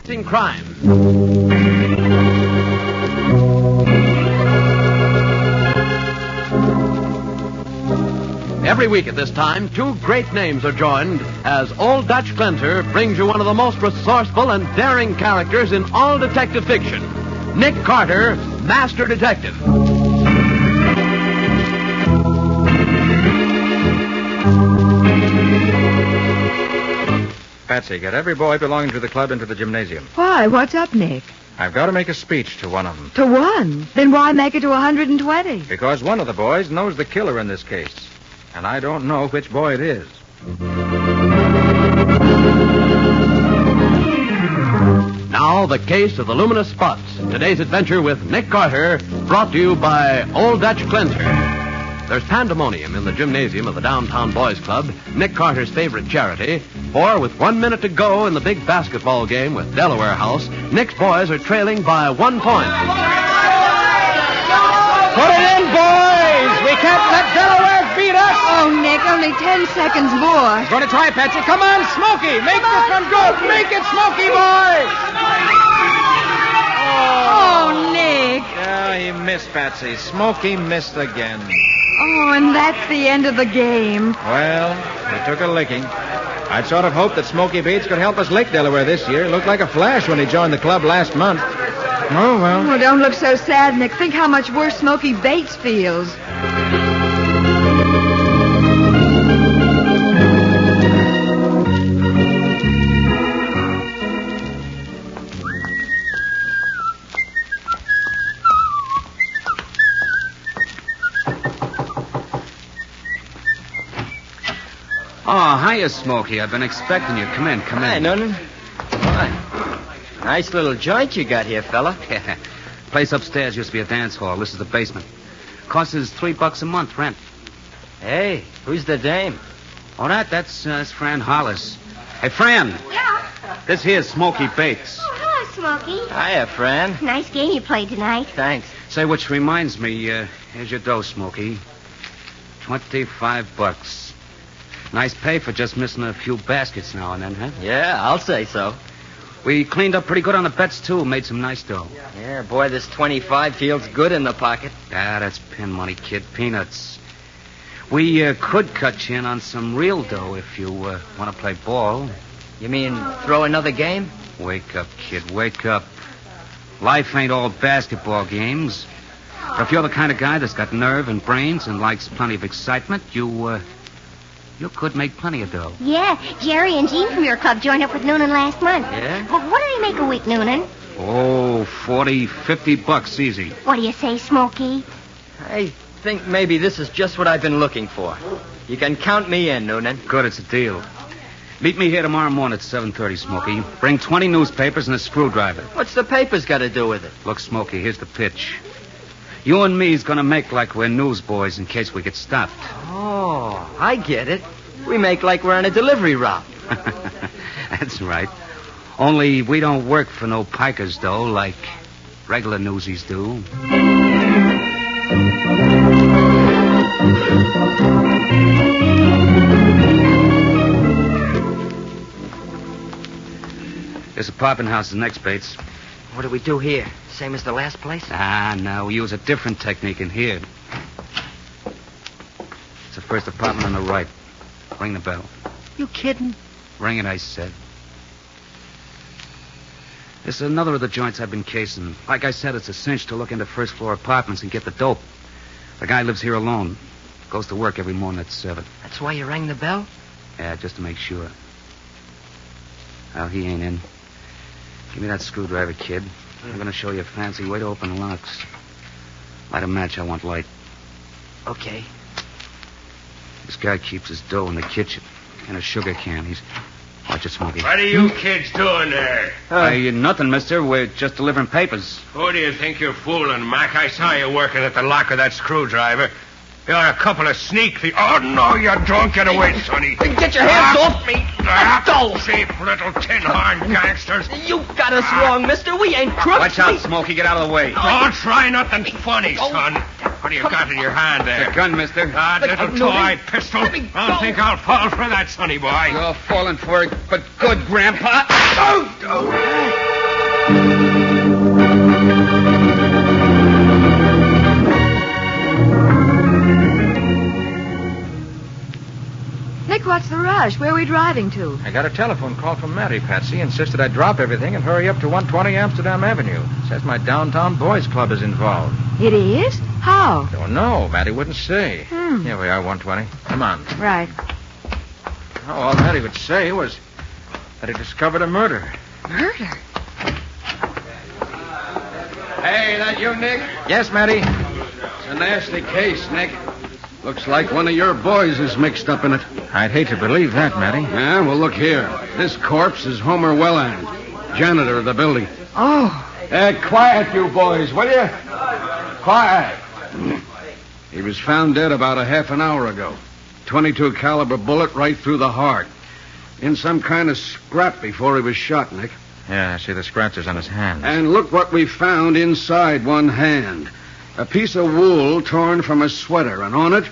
In crime. Every week at this time, two great names are joined as Old Dutch Cleanser brings you one of the most resourceful and daring characters in all detective fiction, Nick Carter, Master Detective. Patsy, get every boy belonging to the club into the gymnasium. Why? What's up, Nick? I've got to make a speech to one of them. To one? Then why make it to 120? Because one of the boys knows the killer in this case. And I don't know which boy it is. Now, the case of the Luminous spots. Today's adventure with Nick Carter, brought to you by Old Dutch Cleanser. There's pandemonium in the gymnasium of the Downtown Boys Club, Nick Carter's favorite charity. For with 1 minute to go in the big basketball game with Delaware House, Nick's boys are trailing by 1 point. Put it in, boys! We can't let Delaware beat us! Oh, Nick, only 10 seconds more. Going to try, Patsy. Come on, Smokey! Make this one good! Make it, Smokey, boy! Oh, Nick. Yeah, he missed, Patsy. Smokey missed again. Oh, and that's the end of the game. Well, he took a licking. I'd sort of hoped that Smokey Bates could help us lick Delaware this year. Looked like a flash when he joined the club last month. Oh, well. Oh, don't look so sad, Nick. Think how much worse Smokey Bates feels. Oh, hiya, Smokey. I've been expecting you. Come in. Hi, Noonan. Hi. Nice little joint you got here, fella. Yeah. Place upstairs used to be a dance hall. This is the basement. Costs us $3 a month rent. Hey, who's the dame? Oh, that's Fran Hollis. Hey, Fran. Yeah. This here's Smokey Bates. Oh, hello, Smokey. Hiya, Fran. Nice game you played tonight. Thanks. Say, which reminds me, here's your dough, Smokey. $25. Nice pay for just missing a few baskets now and then, huh? Yeah, I'll say so. We cleaned up pretty good on the bets, too. Made some nice dough. Yeah, boy, this 25 feels good in the pocket. Ah, that's pin money, kid. Peanuts. We could cut you in on some real dough if you want to play ball. You mean throw another game? Wake up, kid. Wake up. Life ain't all basketball games. But if you're the kind of guy that's got nerve and brains and likes plenty of excitement, you could make plenty of dough. Yeah, Jerry and Jean from your club joined up with Noonan last month. Yeah? Well, what do they make a week, Noonan? Oh, $40, $50 easy. What do you say, Smokey? I think maybe this is just what I've been looking for. You can count me in, Noonan. Good, it's a deal. Meet me here tomorrow morning at 7:30, Smokey. Bring 20 newspapers and a screwdriver. What's the papers got to do with it? Look, Smokey, here's the pitch. You and me's gonna make like we're newsboys in case we get stopped. Oh, I get it. We make like we're on a delivery route. That's right. Only we don't work for no pikers, though, like regular newsies do. This apartment house is next, Bates. What do we do here? Same as the last place? Ah, no, we use a different technique in here. It's the first apartment on the right. Ring the bell. You kidding? Ring it, I said. This is another of the joints I've been casing. Like I said, it's a cinch to look into first-floor apartments and get the dope. The guy lives here alone. Goes to work every morning at 7. That's why you rang the bell? Yeah, just to make sure. Well, he ain't in. Give me that screwdriver, kid. I'm going to show you a fancy way to open locks. Light a match, I want light. Okay. This guy keeps his dough in the kitchen. In a sugar can. He's... Watch it, Smokey. What are you kids doing there? Nothing, mister. We're just delivering papers. Who do you think you're fooling, Mac? I saw you working at the lock of that screwdriver. You're a couple of sneak thieves. Oh, no, you don't. Get away, sonny. Get your hands off me. Cheap little tin-horn gangsters. You got us wrong, mister. We ain't crooks. Watch out, Smokey. Get out of the way. Don't try nothing funny, son. What do you got in your hand there? The gun, mister. That little toy pistol. I don't think I'll fall for that, sonny boy. You're falling for it, but good, Grandpa. Oh! Nick, what's the rush? Where are we driving to? I got a telephone call from Matty, Patsy. Insisted I drop everything and hurry up to 120 Amsterdam Avenue. Says my downtown boys club is involved. It is? How? Don't know. Matty wouldn't say. Here we are, 120. Come on. Right. Oh, all Matty would say was that he discovered a murder. Murder? Hey, that you, Nick? Yes, Matty. It's a nasty case, Nick. Looks like one of your boys is mixed up in it. I'd hate to believe that, Matty. Yeah, well, look here. This corpse is Homer Welland, janitor of the building. Oh. Quiet, you boys, will you? Quiet. He was found dead about a half an hour ago. 22 caliber bullet right through the heart. In some kind of scrap before he was shot, Nick. Yeah, I see the scratches on his hands. And look what we found inside one hand. A piece of wool torn from a sweater, and on it,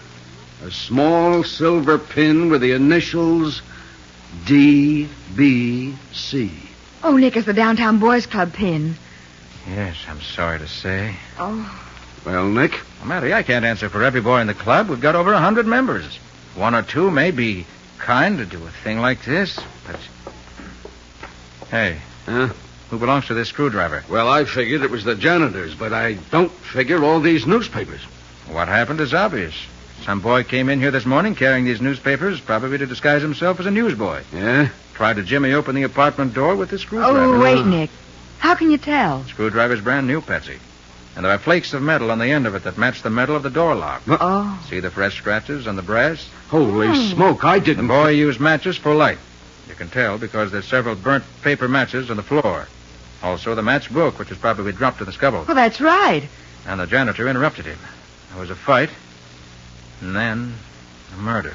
a small silver pin with the initials DBC. Oh, Nick, it's the Downtown Boys Club pin. Yes, I'm sorry to say. Oh. Well, Nick? Well, Matty, I can't answer for every boy in the club. We've got over 100 members. One or two may be kind to do a thing like this, but... Hey. Huh? Who belongs to this screwdriver? Well, I figured it was the janitor's, but I don't figure all these newspapers. What happened is obvious. Some boy came in here this morning carrying these newspapers, probably to disguise himself as a newsboy. Yeah? Tried to jimmy open the apartment door with the screwdriver. Oh, wait, Nick. How can you tell? Screwdriver's brand new, Patsy. And there are flakes of metal on the end of it that match the metal of the door lock. Oh. See the fresh scratches on the brass? Holy smoke, I didn't... The boy used matches for light. You can tell because there's several burnt paper matches on the floor. Also, the match book, which was probably dropped to the scuttle. Well, that's right. And the janitor interrupted him. There was a fight, and then a murder.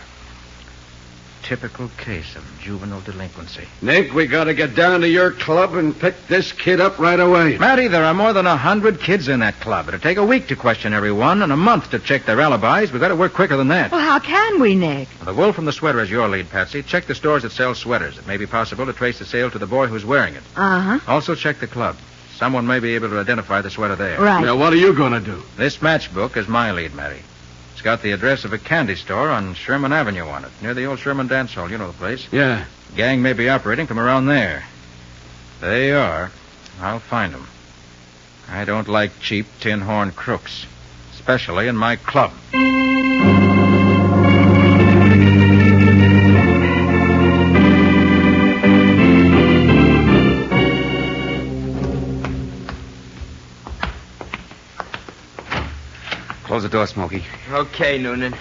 Typical case of juvenile delinquency. Nick, we gotta get down to your club and pick this kid up right away. Matty, there are more than 100 kids in that club. It'll take a week to question everyone and a month to check their alibis. We've got to work quicker than that. Well, how can we, Nick? The wool from the sweater is your lead, Patsy. Check the stores that sell sweaters. It may be possible to trace the sale to the boy who's wearing it. Uh-huh. Also check the club. Someone may be able to identify the sweater there. Right. Now, what are you gonna do? This matchbook is my lead, Matty. It's got the address of a candy store on Sherman Avenue on it, near the old Sherman dance hall. You know the place. Yeah. Gang may be operating from around there. They are. I'll find them. I don't like cheap tin horn crooks, especially in my club. Close the door, Smokey. Okay, Noonan.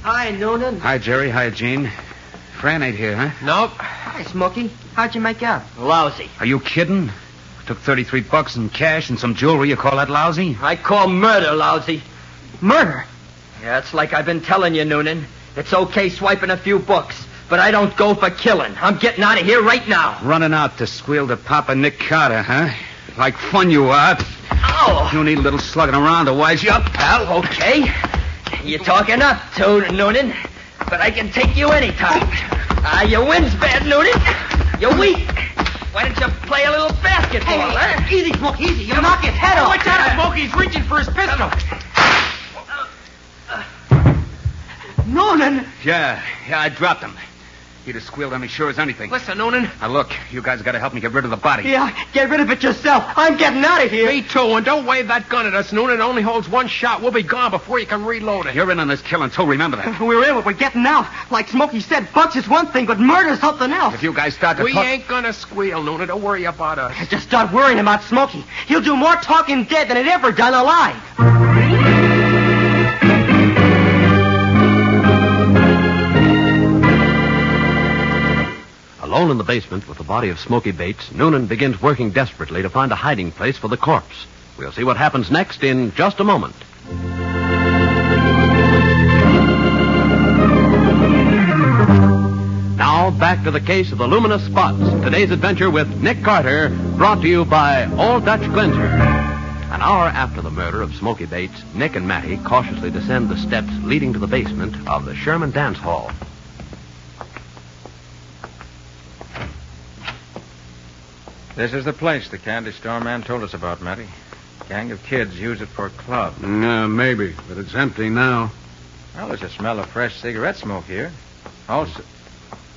Hi, Noonan. Hi, Jerry. Hi, Gene. Fran ain't here, huh? Nope. Hi, Smokey. How'd you make out? Lousy. Are you kidding? Took $33 in cash and some jewelry. You call that lousy? I call murder lousy. Murder? Yeah, it's like I've been telling you, Noonan. It's okay swiping a few books, but I don't go for killing. I'm getting out of here right now. Running out to squeal to Papa Nick Carter, huh? Like fun you are. Ow! You need a little slugging around to wise you up, pal. Okay. You're talking up, too, Noonan. But I can take you anytime. Your wind's bad, Noonan. You're weak. Why don't you play a little basketball, huh? Easy, Smoke, easy. You'll knock his head off. Watch out, Smoke. He's reaching for his pistol. Noonan. Yeah, I dropped him. He'd have squealed on me sure as anything. Listen, Noonan. Now, look, you guys got to help me get rid of the body. Yeah, get rid of it yourself. I'm getting out of here. Me too, and don't wave that gun at us, Noonan. It only holds one shot. We'll be gone before you can reload it. You're in on this killing, too. Remember that. We're in, but we're getting out. Like Smokey said, bucks is one thing, but murder's something else. If you guys start to We talk... ain't gonna squeal, Noonan. Don't worry about us. Just start worrying about Smokey. He'll do more talking dead than he'd ever done alive. Alone in the basement with the body of Smoky Bates, Noonan begins working desperately to find a hiding place for the corpse. We'll see what happens next in just a moment. Now, back to the case of the Luminous Spots. Today's adventure with Nick Carter, brought to you by Old Dutch Cleanser. An hour after the murder of Smoky Bates, Nick and Matty cautiously descend the steps leading to the basement of the Sherman Dance Hall. This is the place the candy store man told us about, Matty. Gang of kids use it for a club. Maybe, but it's empty now. Well, there's a smell of fresh cigarette smoke here. Also...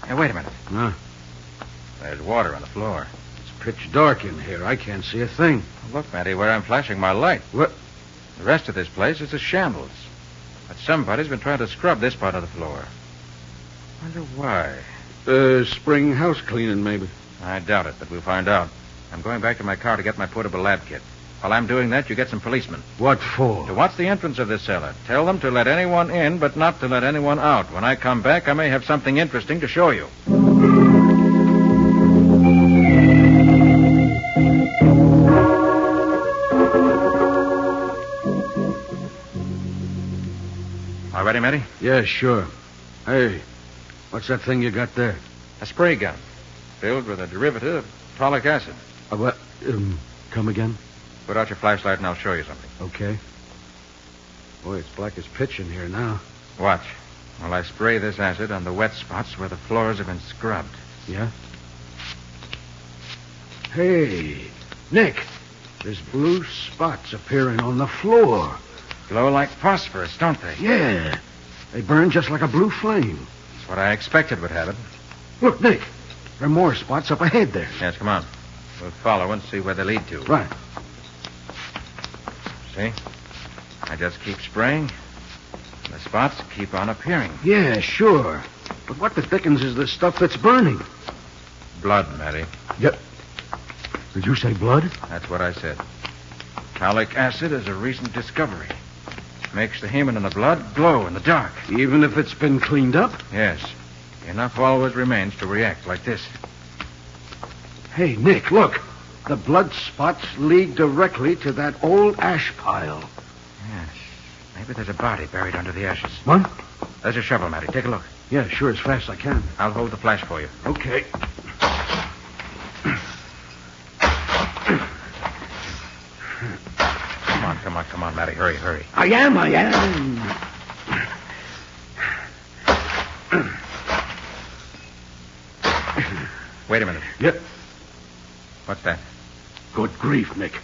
Hey, wait a minute. Huh? There's water on the floor. It's pitch dark in here. I can't see a thing. Look, Matty, where I'm flashing my light. What? The rest of this place is a shambles. But somebody's been trying to scrub this part of the floor. Wonder why. Spring house cleaning, maybe. I doubt it, but we'll find out. I'm going back to my car to get my portable lab kit. While I'm doing that, you get some policemen. What for? To watch the entrance of this cellar. Tell them to let anyone in, but not to let anyone out. When I come back, I may have something interesting to show you. All ready, Matty? Yeah, sure. Hey, what's that thing you got there? A spray gun, filled with a derivative of tolic acid. What? Come again? Put out your flashlight and I'll show you something. Okay. Boy, it's black as pitch in here now. Watch. While I spray this acid on the wet spots where the floors have been scrubbed. Yeah? Hey, Nick, there's blue spots appearing on the floor. Glow like phosphorus, don't they? Yeah. They burn just like a blue flame. That's what I expected would happen. Look, Nick, there are more spots up ahead there. Yes, come on. We'll follow and see where they lead to. Right. See? I just keep spraying, and the spots keep on appearing. Yeah, sure. But what the dickens is this stuff that's burning? Blood, Matty. Yep. Did you say blood? That's what I said. Tolic acid is a recent discovery. Makes the hemoglobin in the blood glow in the dark. Even if it's been cleaned up? Yes. Enough always remains to react like this. Hey, Nick, look. The blood spots lead directly to that old ash pile. Yes. Maybe there's a body buried under the ashes. What? There's a shovel, Matty. Take a look. Yeah, sure, as fast as I can. I'll hold the flash for you. Okay. Come on, Matty. Hurry. I am. Wait a minute. Yep. What's that? Good grief, Nick.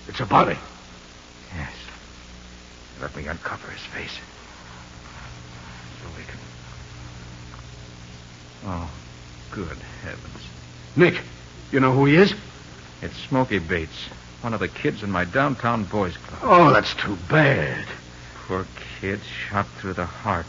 It's a body. Yes. Let me uncover his face. So we can... Oh, good heavens. Nick, you know who he is? It's Smokey Bates, one of the kids in my downtown boys club. Oh, that's too bad. Poor kid, shot through the heart.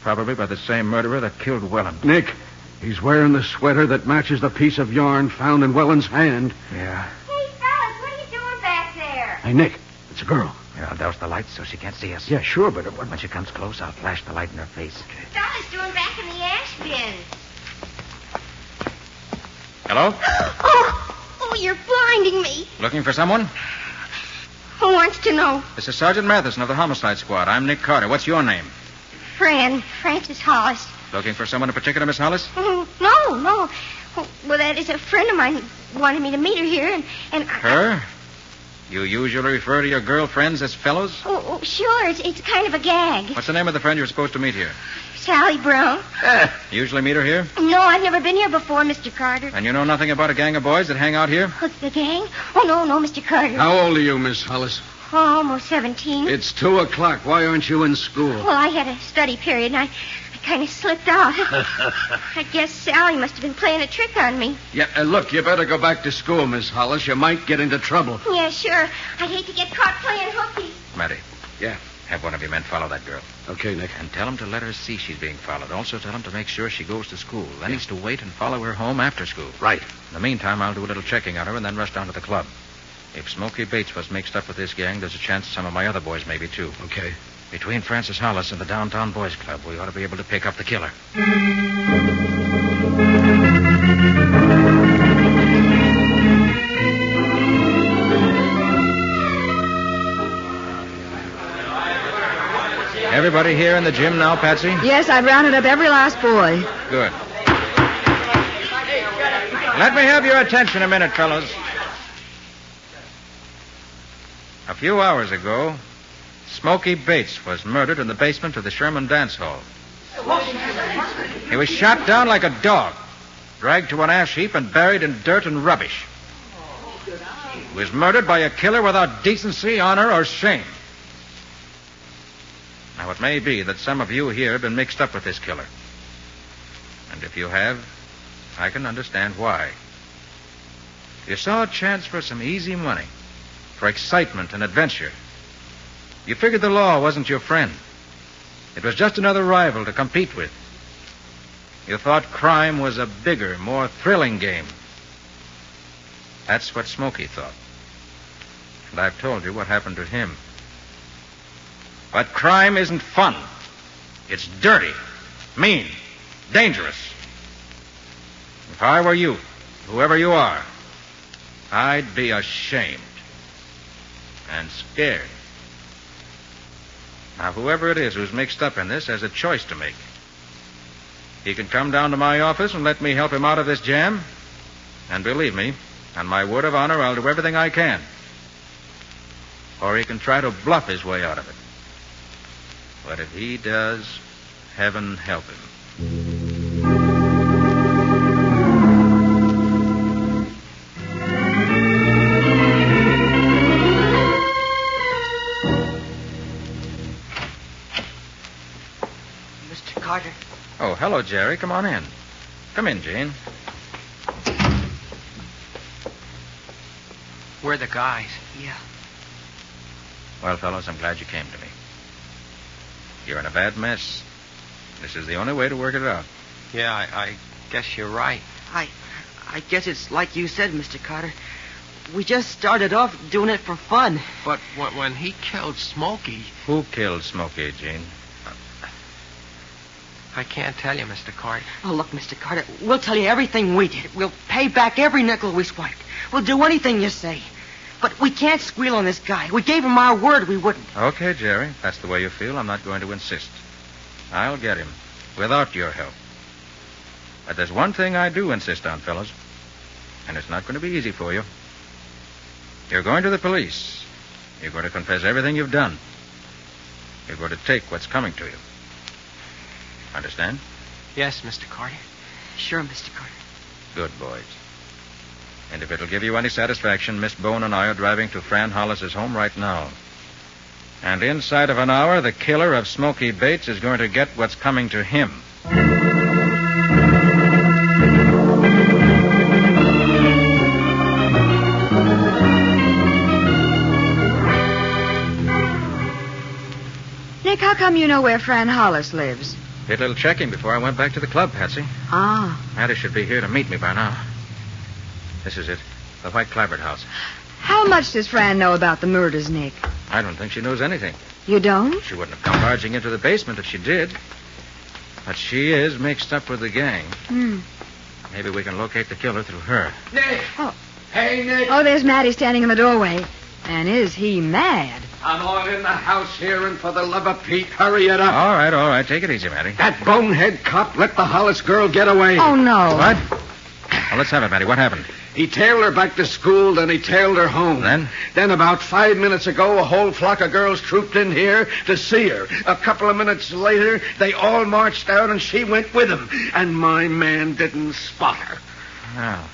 Probably by the same murderer that killed Welland. Nick, he's wearing the sweater that matches the piece of yarn found in Welland's hand. Yeah. Hey, fellas, what are you doing back there? Hey, Nick, it's a girl. Yeah, I'll douse the lights so she can't see us. Yeah, sure, but... When she comes close, I'll flash the light in her face. Okay. Fella's doing back in the ash bin. Hello? Oh, you're blinding me. Looking for someone? Who wants to know? This is Sergeant Mathison of the Homicide Squad. I'm Nick Carter. What's your name? Francis Hollis. Looking for someone in particular, Miss Hollis? No. Well, that is a friend of mine wanted me to meet her here, and Her? You usually refer to your girlfriends as fellows? Oh, sure. It's kind of a gag. What's the name of the friend you're supposed to meet here? Sally Brown. Usually meet her here? No, I've never been here before, Mr. Carter. And you know nothing about a gang of boys that hang out here? The gang? Oh, no, Mr. Carter. How old are you, Miss Hollis? Oh, almost 17. It's 2 o'clock. Why aren't you in school? Well, I had a study period, and I kind of slipped out. I guess Sally must have been playing a trick on me. Yeah, look, you better go back to school, Miss Hollis. You might get into trouble. Yeah, sure. I'd hate to get caught playing hooky. Matty. Yeah. Have one of your men follow that girl. Okay, Nick. And tell him to let her see she's being followed. Also tell him to make sure she goes to school. Then he's to wait and follow her home after school. Right. In the meantime, I'll do a little checking on her and then rush down to the club. If Smokey Bates was mixed up with this gang, there's a chance some of my other boys may be, too. Okay. Between Francis Hollis and the Downtown Boys Club, we ought to be able to pick up the killer. Everybody here in the gym now, Patsy? Yes, I've rounded up every last boy. Good. Let me have your attention a minute, fellows. A few hours ago, Smokey Bates was murdered in the basement of the Sherman Dance Hall. He was shot down like a dog, dragged to an ash heap and buried in dirt and rubbish. He was murdered by a killer without decency, honor, or shame. Now, it may be that some of you here have been mixed up with this killer. And if you have, I can understand why. You saw a chance for some easy money, for excitement and adventure. You figured the law wasn't your friend. It was just another rival to compete with. You thought crime was a bigger, more thrilling game. That's what Smokey thought. And I've told you what happened to him. But crime isn't fun. It's dirty, mean, dangerous. If I were you, whoever you are, I'd be ashamed and scared. Now, whoever it is who's mixed up in this has a choice to make. He can come down to my office and let me help him out of this jam. And believe me, on my word of honor, I'll do everything I can. Or he can try to bluff his way out of it. But if he does, heaven help him. Mr. Carter. Oh, hello, Jerry. Come on in. Come in, Jane. We're the guys. Yeah. Well, fellows, I'm glad you came to me. You're in a bad mess. This is the only way to work it out. Yeah, I guess you're right. I guess it's like you said, Mr. Carter. We just started off doing it for fun. But when he killed Smokey, Who killed Smokey, Gene? I can't tell you, Mr. Carter. Oh, look, Mr. Carter, we'll tell you everything we did. We'll pay back every nickel we swiped. We'll do anything you say. But we can't squeal on this guy. We gave him our word we wouldn't. Okay, Jerry. If that's the way you feel, I'm not going to insist. I'll get him, without your help. But there's one thing I do insist on, fellows, and it's not going to be easy for you. You're going to the police. You're going to confess everything you've done. You're going to take what's coming to you. Understand? Yes, Mr. Carter. Sure, Mr. Carter. Good boys. And if it'll give you any satisfaction, Miss Bowen and I are driving to Fran Hollis's home right now. And inside of an hour, the killer of Smokey Bates is going to get what's coming to him. Nick, how come you know where Fran Hollis lives? Did a little checking before I went back to the club, Patsy. Ah. Addie should be here to meet me by now. This is it. The white clapboard house. How much does Fran know about the murders, Nick? I don't think she knows anything. You don't? She wouldn't have come barging into the basement if she did. But she is mixed up with the gang. Maybe we can locate the killer through her. Nick! Oh. Hey, Nick! Oh, there's Matty standing in the doorway. And is he mad? I'm all in the house here, and for the love of Pete, hurry it up. All right. Take it easy, Matty. That bonehead cop let the Hollis girl get away. Oh, no. What? Well, let's have it, Matty. What happened? He tailed her back to school, then he tailed her home. Then about 5 minutes ago, a whole flock of girls trooped in here to see her. A couple of minutes later, they all marched out, and she went with them. And my man didn't spot her. Well,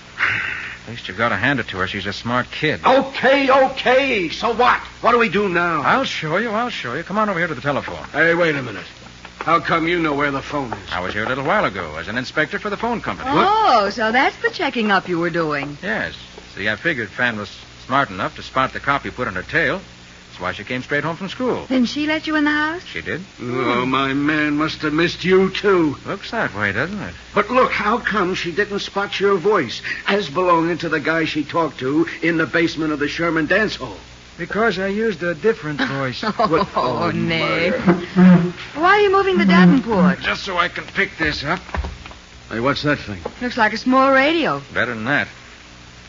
at least you've got to hand it to her. She's a smart kid. Okay. So what? What do we do now? I'll show you. Come on over here to the telephone. Hey, wait a minute. How come you know where the phone is? I was here a little while ago as an inspector for the phone company. Oh, so that's the checking up you were doing. Yes. See, I figured Fran was smart enough to spot the cop you put on her tail. That's why she came straight home from school. Then she let you in the house? She did. Oh, my man must have missed you, too. Looks that way, doesn't it? But look, how come she didn't spot your voice as belonging to the guy she talked to in the basement of the Sherman dance hall? Because I used a different voice. Oh, Nick. Why are you moving the Davenport? Just so I can pick this up. Hey, what's that thing? Looks like a small radio. Better than that.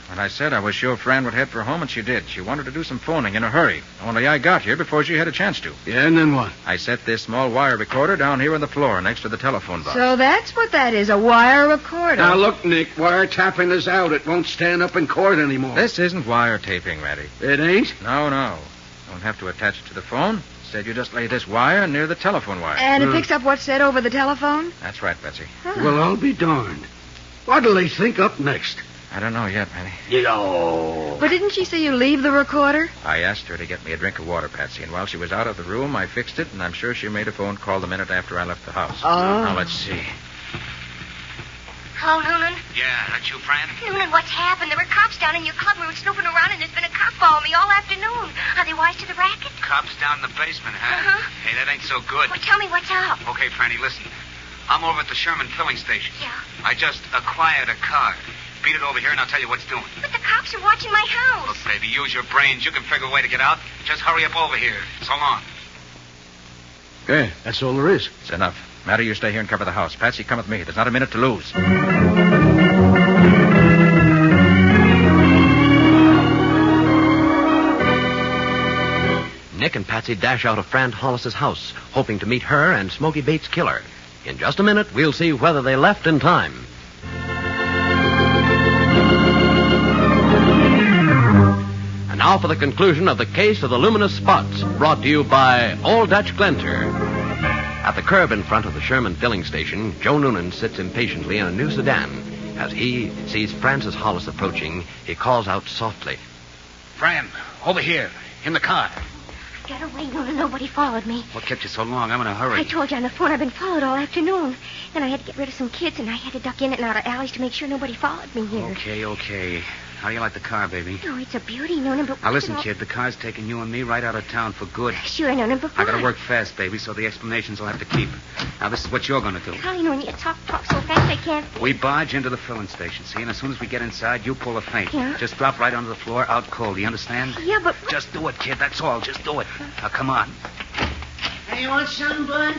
When I said I was sure Fran would head for home, and she did. She wanted to do some phoning in a hurry. Only I got here before she had a chance to. Yeah, and then what? I set this small wire recorder down here on the floor next to the telephone box. So that's what that is, a wire recorder. Now, look, Nick, wiretapping is out. It won't stand up in court anymore. This isn't wiretapping, Matty. It ain't? No. Don't have to attach it to the phone. Instead, you just lay this wire near the telephone wire. And it picks up what's said over the telephone? That's right, Betsy. Well, I'll be darned. What'll they think up next? I don't know yet, Penny. But didn't she say you leave the recorder? I asked her to get me a drink of water, Patsy, and while she was out of the room, I fixed it, and I'm sure she made a phone call the minute after I left the house. Oh. Now, let's see. Hello, Noonan. Yeah, that's you, Fran? Noonan, what's happened? There were cops down in your club. We were snooping around, and there's been a cop following me all afternoon. Are they wise to the racket? Cops down in the basement, huh? Uh-huh. Hey, that ain't so good. Well, tell me what's up. Okay, Franny, listen. I'm over at the Sherman filling station. Yeah. I just acquired a car. Beat it over here, and I'll tell you what's doing. But the cops are watching my house. Look, baby, use your brains. You can figure a way to get out. Just hurry up over here. So long. Yeah, that's all there is. It's enough. Matter, you stay here and cover the house. Patsy, come with me. There's not a minute to lose. Nick and Patsy dash out of Fran Hollis's house, hoping to meet her and Smokey Bates' killer. In just a minute, we'll see whether they left in time. And now for the conclusion of the case of the Luminous Spots, brought to you by Old Dutch Glenter. At the curb in front of the Sherman filling station, Joe Noonan sits impatiently in a new sedan. As he sees Francis Hollis approaching, he calls out softly. Fran, over here. In the car. Get away, Noonan. Nobody followed me. What kept you so long? I'm in a hurry. I told you on the phone I've been followed all afternoon. Then I had to get rid of some kids, and I had to duck in and out of alleys to make sure nobody followed me here. Okay. How do you like the car, baby? Oh, it's a beauty, Noonan, but... Now, listen, kid. The car's taking you and me right out of town for good. Sure, Noonan, but I gotta why? work fast, baby, so the explanations will have to keep. Now, this is what you're gonna do. Golly, Noonan, you talk so fast I can't... We barge into the filling station, see? And as soon as we get inside, you pull a feint. Yeah? Just drop right onto the floor, out cold. You understand? Yeah, but... Just do it, kid. That's all. Just do it. Now, come on. Hey, you want some, Bud?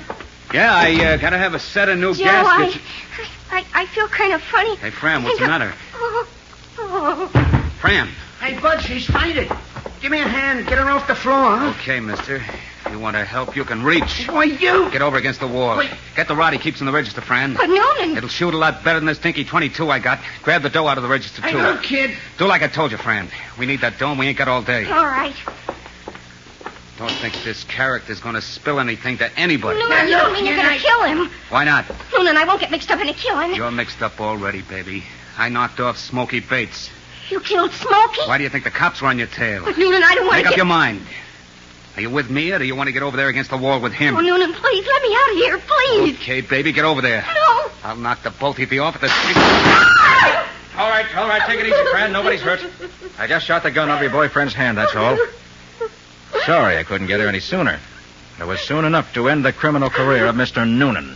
Yeah, I gotta have a set of new Joe, gaskets. I feel kind of funny. Hey, Fran, what's the matter? Oh. Fran. Hey, Bud, she's fainted. Give me a hand. Get her off the floor, huh? Okay, mister. If you want to help, you can reach. Why, you? Get over against the wall. Wait. Get the rod he keeps in the register, Fran. But Noonan... It'll shoot a lot better than this dinky 22 I got. Grab the dough out of the register, Hey, too. look, kid. Do like I told you, Fran. We need that dough, and we ain't got all day. All right. Don't think this character's going to spill anything to anybody. Noonan, you Now, don't look, mean you're kid, going to kill him. Why not? Noonan, I won't get mixed up in a killing. You're mixed up already, baby. I knocked off Smokey Bates. You killed Smokey? Why do you think the cops were on your tail? But Noonan, I don't want Make to up get... your mind. Are you with me, or do you want to get over there against the wall with him? Oh, Noonan, please, let me out of here, please. Okay, baby, get over there. No. I'll knock the both of you off at the street. All right. Take it easy, Fran. Nobody's hurt. I just shot the gun out of your boyfriend's hand, that's all. Sorry I couldn't get here any sooner. It was soon enough to end the criminal career of Mr. Noonan.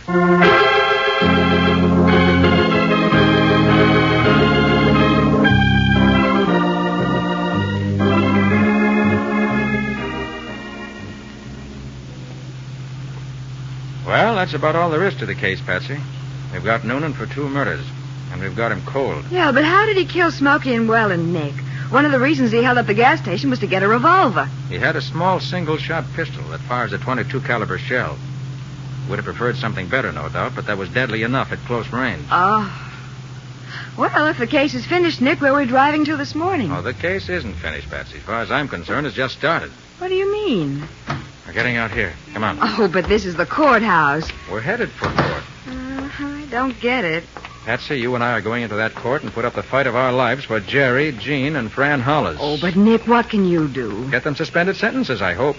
Well, that's about all there is to the case, Patsy. We've got Noonan for 2 murders, and we've got him cold. Yeah, but how did he kill Smokey and Well and Nick? One of the reasons he held up the gas station was to get a revolver. He had a small single-shot pistol that fires a .22 caliber shell. Would have preferred something better, no doubt, but that was deadly enough at close range. Oh. Well, if the case is finished, Nick, where are we driving to this morning? Oh, the case isn't finished, Patsy. As far as I'm concerned, it's just started. What do you mean? We're getting out here. Come on. Oh, but this is the courthouse. We're headed for court. I don't get it. Patsy, you and I are going into that court and put up the fight of our lives for Jerry, Jean, and Fran Hollis. Oh, but Nick, what can you do? Get them suspended sentences, I hope.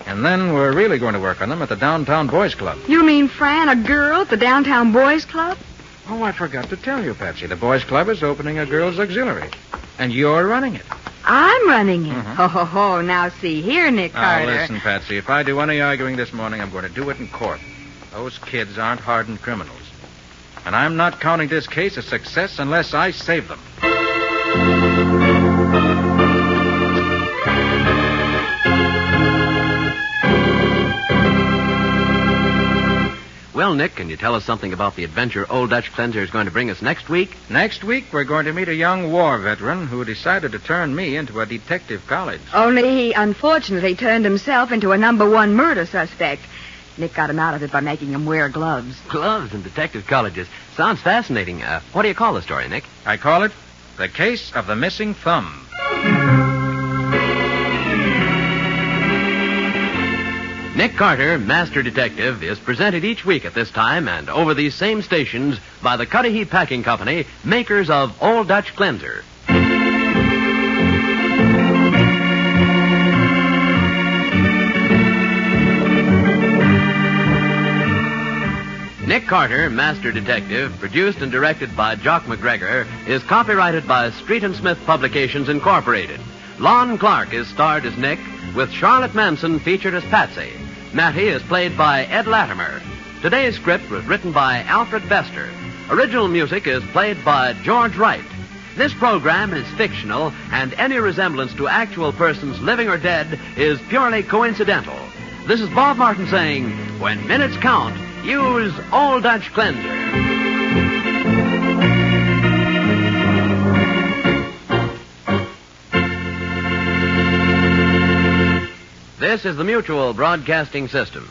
And then we're really going to work on them at the Downtown Boys Club. You mean Fran, a girl at the Downtown Boys Club? Oh, I forgot to tell you, Patsy. The Boys Club is opening a girls' auxiliary. And you're running it. I'm running it. Mhm. Oh, now see here, Nick Now, Carter. listen, Patsy. If I do any arguing this morning, I'm going to do it in court. Those kids aren't hardened criminals. And I'm not counting this case a success unless I save them. Well, Nick, can you tell us something about the adventure Old Dutch Cleanser is going to bring us next week? Next week, we're going to meet a young war veteran who decided to turn me into a detective college. Only he unfortunately turned himself into a #1 murder suspect. Nick got him out of it by making him wear gloves. Gloves and detective colleges. Sounds fascinating. What do you call the story, Nick? I call it The Case of the Missing Thumb. Nick Carter, Master Detective, is presented each week at this time and over these same stations by the Cudahy Packing Company, makers of Old Dutch Cleanser. Nick Carter, Master Detective, produced and directed by Jock McGregor, is copyrighted by Street and Smith Publications, Incorporated. Lon Clark is starred as Nick, with Charlotte Manson featured as Patsy. Mattie is played by Ed Latimer. Today's script was written by Alfred Bester. Original music is played by George Wright. This program is fictional, and any resemblance to actual persons living or dead is purely coincidental. This is Bob Martin saying, when minutes count, use Old Dutch Cleanser. This is the Mutual Broadcasting System.